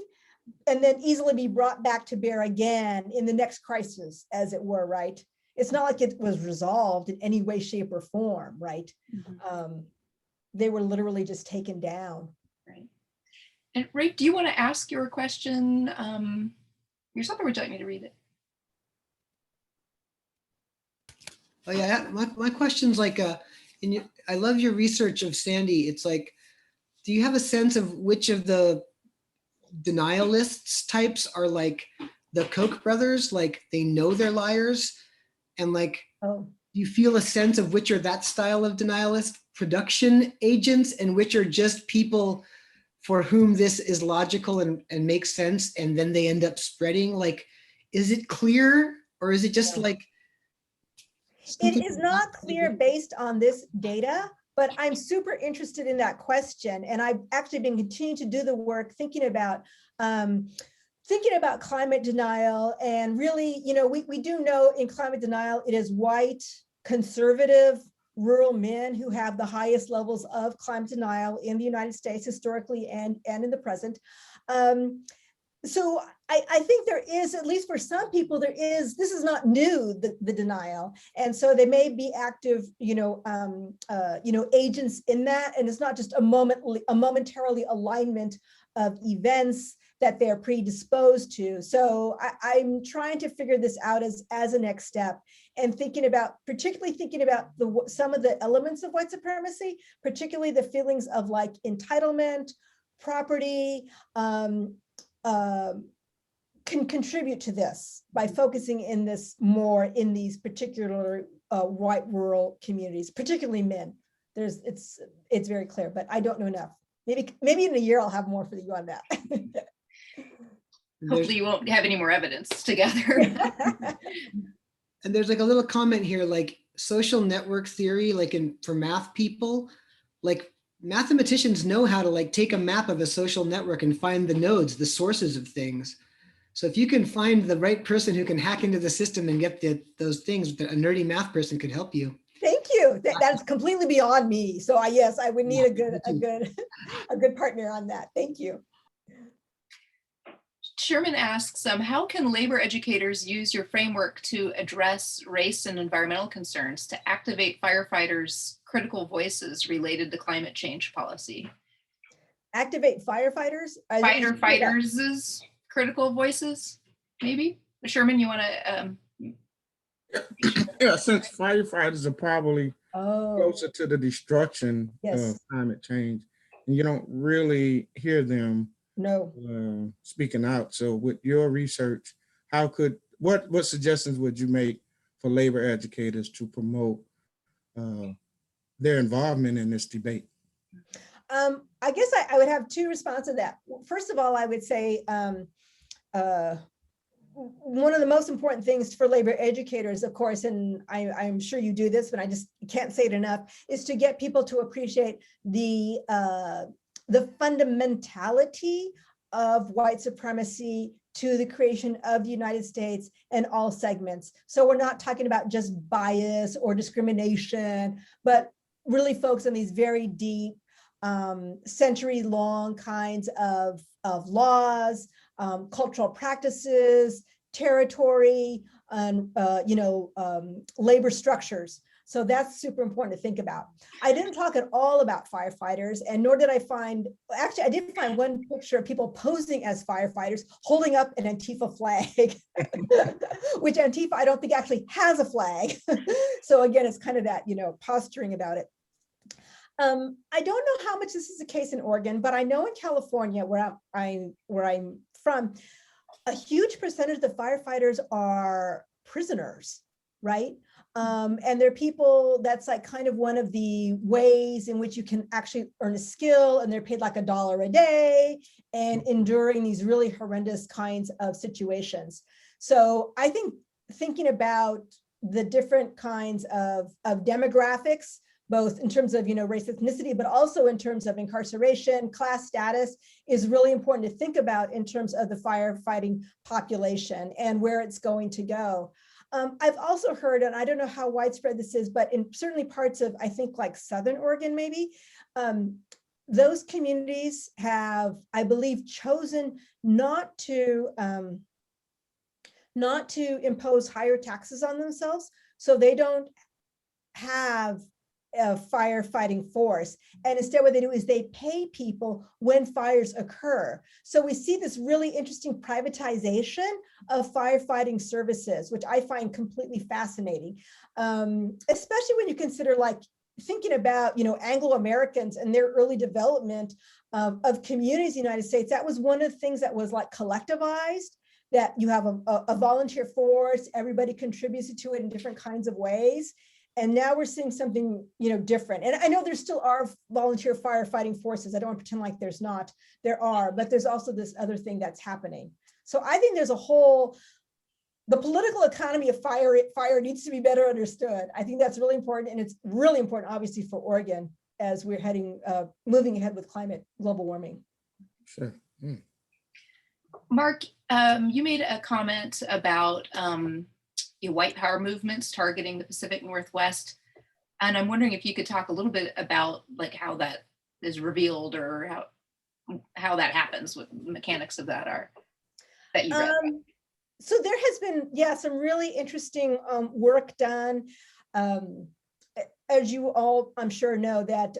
and then easily be brought back to bear again in the next crisis, as it were, right? It's not like it was resolved in any way, shape, or form, right? They were literally just taken down. Right. And Rafe, do you want to ask your question yourself, or would you like me to read it? Oh yeah, my question's like, I love your research of Sandy. It's like, do you have a sense of which of the denialists types are like the Koch brothers, like they know they're liars? And like, do you feel a sense of which are that style of denialist production agents and which are just people for whom this is logical and makes sense, and then they end up spreading? Like, is it clear, or is it just like? It is not clear based on this data, but I'm super interested in that question. And I've actually been continuing to do the work thinking about climate denial. And really, we do know in climate denial, it is white, conservative, rural men who have the highest levels of climate denial in the United States historically and in the present. So I think there is, at least for some people, this is not new, the denial. And so they may be active, agents in that. And it's not just a momentarily alignment of events that they're predisposed to. So I'm trying to figure this out as a next step, and particularly thinking about some of the elements of white supremacy, particularly the feelings of like entitlement, property, can contribute to this by focusing in these particular white rural communities, particularly men. It's very clear, but I don't know enough. Maybe in a year I'll have more for you on that. Hopefully you won't have any more evidence together. And there's like a little comment here, like social network theory, like for math people, like mathematicians know how to like take a map of a social network and find the nodes, the sources of things. So if you can find the right person who can hack into the system and get those things, a nerdy math person could help you. Thank you. That's completely beyond me. So yes, I would need a good partner on that. Thank you. Sherman asks, how can labor educators use your framework to address race and environmental concerns to activate firefighters' critical voices related to climate change policy? Activate firefighters? Firefighters' critical voices, maybe? Sherman, you want to? Yeah, since firefighters are probably closer to the destruction of climate change, and you don't really hear them speaking out. So with your research, what suggestions would you make for labor educators to promote their involvement in this debate? I guess I would have two responses to that. First of all, I would say one of the most important things for labor educators, of course, and I'm sure you do this, but I just can't say it enough, is to get people to appreciate the fundamentality of white supremacy to the creation of the United States and all segments. So we're not talking about just bias or discrimination, but really focus on these very deep, century-long kinds of laws, cultural practices, territory, and labor structures. So that's super important to think about. I didn't talk at all about firefighters, and nor did I find, actually I did find one picture of people posing as firefighters holding up an Antifa flag, which Antifa I don't think actually has a flag. So again, it's kind of that, posturing about it. I don't know how much this is the case in Oregon, but I know in California, where I'm from, a huge percentage of the firefighters are prisoners, right? And they're people, that's like kind of one of the ways in which you can actually earn a skill, and they're paid like $1 a day and enduring these really horrendous kinds of situations. So I think thinking about the different kinds of demographics, both in terms of race, ethnicity, but also in terms of incarceration, class status, is really important to think about in terms of the firefighting population and where it's going to go. I've also heard, and I don't know how widespread this is, but in certainly parts of, I think like Southern Oregon maybe, those communities have, I believe, chosen not to impose higher taxes on themselves, so they don't have a firefighting force. And instead what they do is they pay people when fires occur. So we see this really interesting privatization of firefighting services, which I find completely fascinating, especially when you consider like thinking about, Anglo-Americans and their early development of communities in the United States. That was one of the things that was like collectivized, that you have a volunteer force, everybody contributes to it in different kinds of ways. And now we're seeing something, different. And I know there still are volunteer firefighting forces. I don't want to pretend like there's not. There are, but there's also this other thing that's happening. So I think there's the political economy of fire needs to be better understood. I think that's really important, and it's really important, obviously, for Oregon as we're moving ahead with global warming. Sure. Mm. Mark, you made a comment about white power movements targeting the Pacific Northwest. And I'm wondering if you could talk a little bit about like how that is revealed or how that happens, what the mechanics of that are that you read. So there has been, yeah, some really interesting work done. As you all, I'm sure, know that,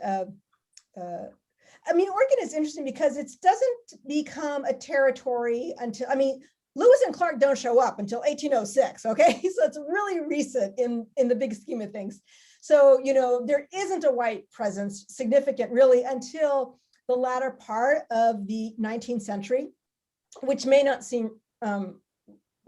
I mean, Oregon is interesting because it doesn't become a territory until, I mean, Lewis and Clark don't show up until 1806, okay? So it's really recent in the big scheme of things. So, you know, there isn't a white presence significant really until the latter part of the 19th century, which may not seem,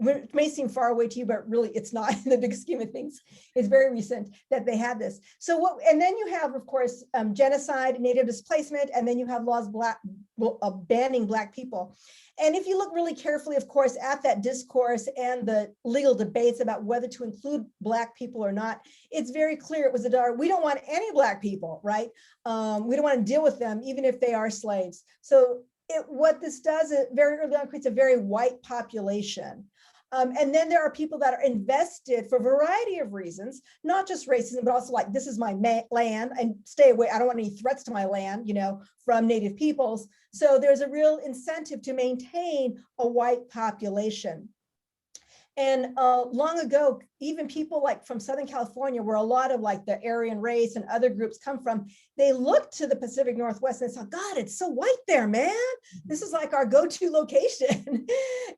it may seem far away to you, but really it's not in the big scheme of things. It's very recent that they had this. So what, and then you have, of course, genocide, native displacement, and then you have laws banning Black people. And if you look really carefully, of course, at that discourse and the legal debates about whether to include Black people or not, it's very clear it was we don't want any Black people, right? We don't want to deal with them, even if they are slaves. So what this does, it very early on creates a very white population. And then there are people that are invested for a variety of reasons, not just racism, but also like, this is my land and stay away. I don't want any threats to my land, you know, from Native peoples. So there's a real incentive to maintain a white population. And long ago, even people like from Southern California, where a lot of like the Aryan race and other groups come from, they looked to the Pacific Northwest and thought, God, it's so white there, man. This is like our go-to location.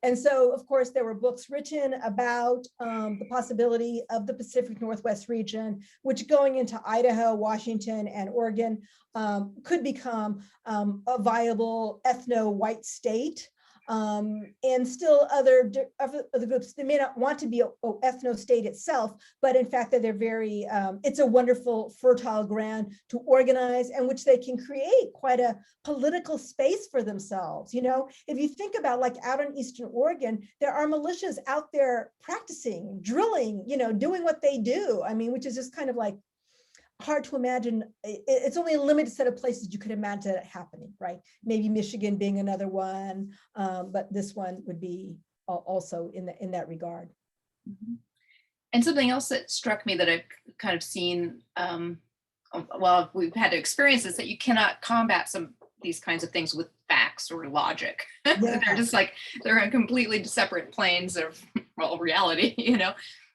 And so, of course, there were books written about the possibility of the Pacific Northwest region, which going into Idaho, Washington, and Oregon could become a viable ethno-white state. And still other groups, they may not want to be an ethno state itself, but in fact that they're very, it's a wonderful fertile ground to organize and which they can create quite a political space for themselves. You know, if you think about like out in Eastern Oregon, there are militias out there practicing, drilling, you know, doing what they do. I mean, which is just kind of like hard to imagine. It's only a limited set of places you could imagine it happening, right? Maybe Michigan being another one, but this one would be also in that regard. And something else that struck me that I've kind of seen, well, we've had to experience is that you cannot combat these kinds of things with facts or logic. Yeah. They're just like, they're on completely separate planes of, well, reality, you know?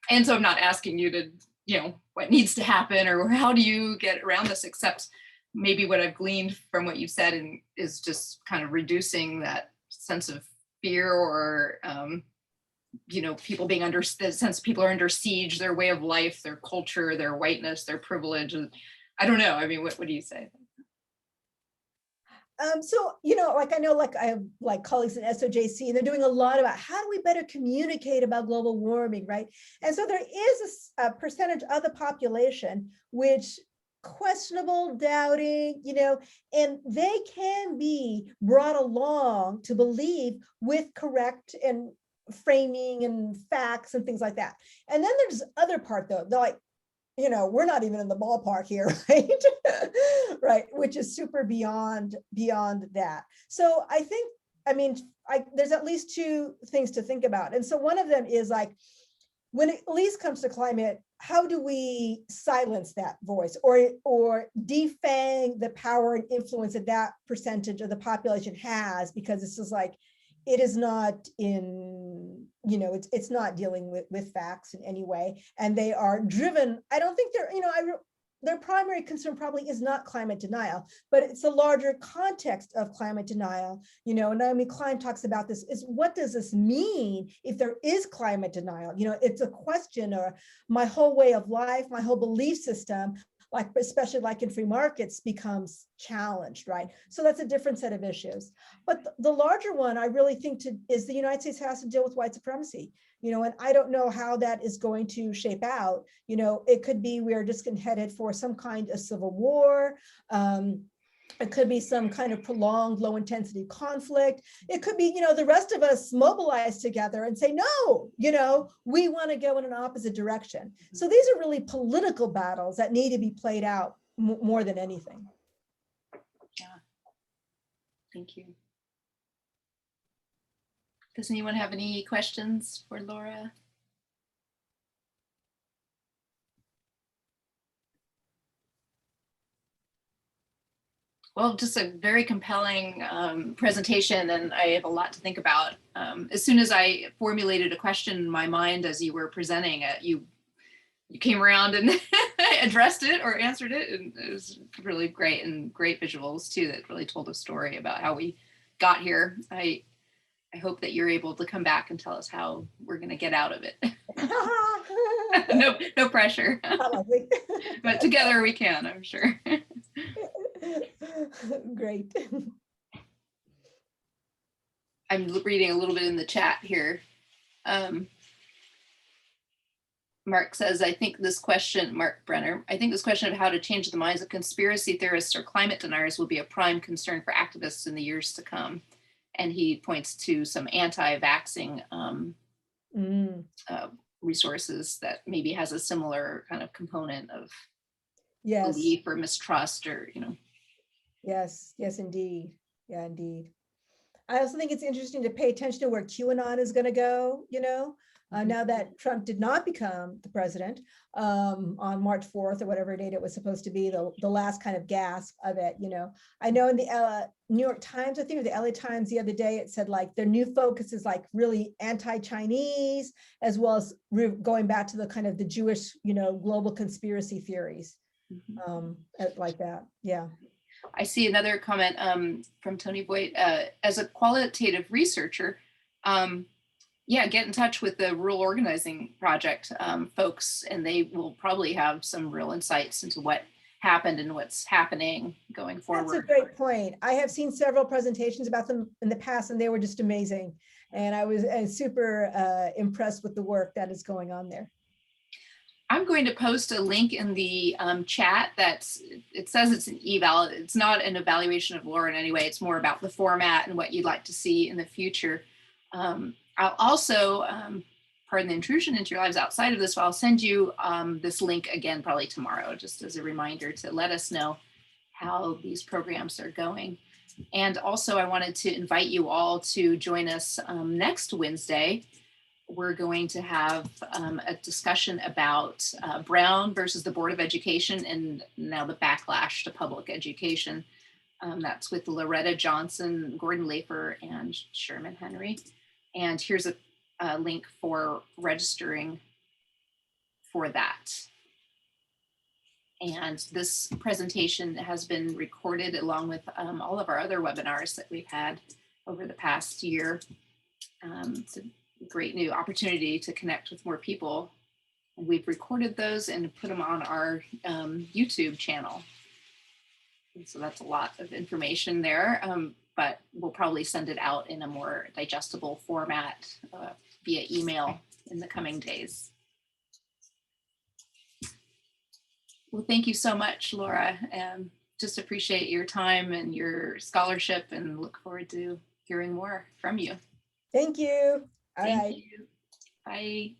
And so I'm not asking you to, you know, what needs to happen or how do you get around this, except maybe what I've gleaned from what you said and is just kind of reducing that sense of fear or, you know, people being under the sense people are under siege, their way of life, their culture, their whiteness, their privilege. I don't know. I mean, what do you say? So, you know, like I know, like I have like colleagues in SOJC, and they're doing a lot about how do we better communicate about global warming, right? And so there is a percentage of the population which questionable, doubting, you know, and they can be brought along to believe with correct and framing and facts and things like that. And then there's the other part though, they're like, you know, we're not even in the ballpark here, right? Right, which is super beyond that. So I think, I mean, there's at least two things to think about. And so one of them is like, when it at least comes to climate, how do we silence that voice or defang the power and influence that that percentage of the population has? Because this is like, it is not in, you know, it's not dealing with facts in any way. And they are driven, I don't think they're, you know, their primary concern probably is not climate denial, but it's a larger context of climate denial. You know, Naomi Klein talks about this, is what does this mean if there is climate denial? You know, it's a question, or my whole way of life, my whole belief system, like especially like in free markets, becomes challenged, right? So that's a different set of issues. But the larger one I really think is the United States has to deal with white supremacy, you know, and I don't know how that is going to shape out. You know, it could be we are just headed for some kind of civil war. It could be some kind of prolonged low intensity conflict. It could be, you know, the rest of us mobilize together and say, no, you know, we want to go in an opposite direction. So these are really political battles that need to be played out more than anything. Yeah, thank you. Does anyone have any questions for Laura? Well, just a very compelling presentation, and I have a lot to think about. As soon as I formulated a question in my mind as you were presenting it, you came around and addressed it or answered it, and it was really great, and great visuals too that really told a story about how we got here. I hope that you're able to come back and tell us how we're going to get out of it. No pressure. But together we can, I'm sure. Great. I'm reading a little bit in the chat here. Mark says, Mark Brenner, I think this question of how to change the minds of conspiracy theorists or climate deniers will be a prime concern for activists in the years to come. And he points to some anti-vaxxing resources that maybe has a similar kind of component of belief or mistrust, or, you know. Yes, indeed. Yeah, indeed. I also think it's interesting to pay attention to where QAnon is going to go, you know, now that Trump did not become the president on March 4th or whatever date it was supposed to be, the last kind of gasp of it, you know. I know in the New York Times, I think, or the LA Times the other day, it said like their new focus is like really anti-Chinese, as well as going back to the kind of the Jewish, you know, global conspiracy theories like that. Yeah. I see another comment from Tony Boyd. As a qualitative researcher, yeah, get in touch with the Rural Organizing Project folks, and they will probably have some real insights into what happened and what's happening going forward. That's a great point. I have seen several presentations about them in the past, and they were just amazing. And I was super impressed with the work that is going on there. I'm going to post a link in the chat it says it's an eval. It's not an evaluation of Laura in any way. It's more about the format and what you'd like to see in the future. I'll also, pardon the intrusion into your lives outside of this, but I'll send you this link again, probably tomorrow, just as a reminder to let us know how these programs are going. And also I wanted to invite you all to join us next Wednesday. We're going to have a discussion about Brown versus the Board of Education and now the backlash to public education. That's with Loretta Johnson, Gordon Lafer, and Sherman Henry. And here's a link for registering for that. And this presentation has been recorded along with all of our other webinars that we've had over the past year. It's a great new opportunity to connect with more people. And we've recorded those and put them on our YouTube channel. And so that's a lot of information there, but we'll probably send it out in a more digestible format via email in the coming days. Well, thank you so much, Laura. Just appreciate your time and your scholarship, and look forward to hearing more from you. Thank you. Thank you. Bye.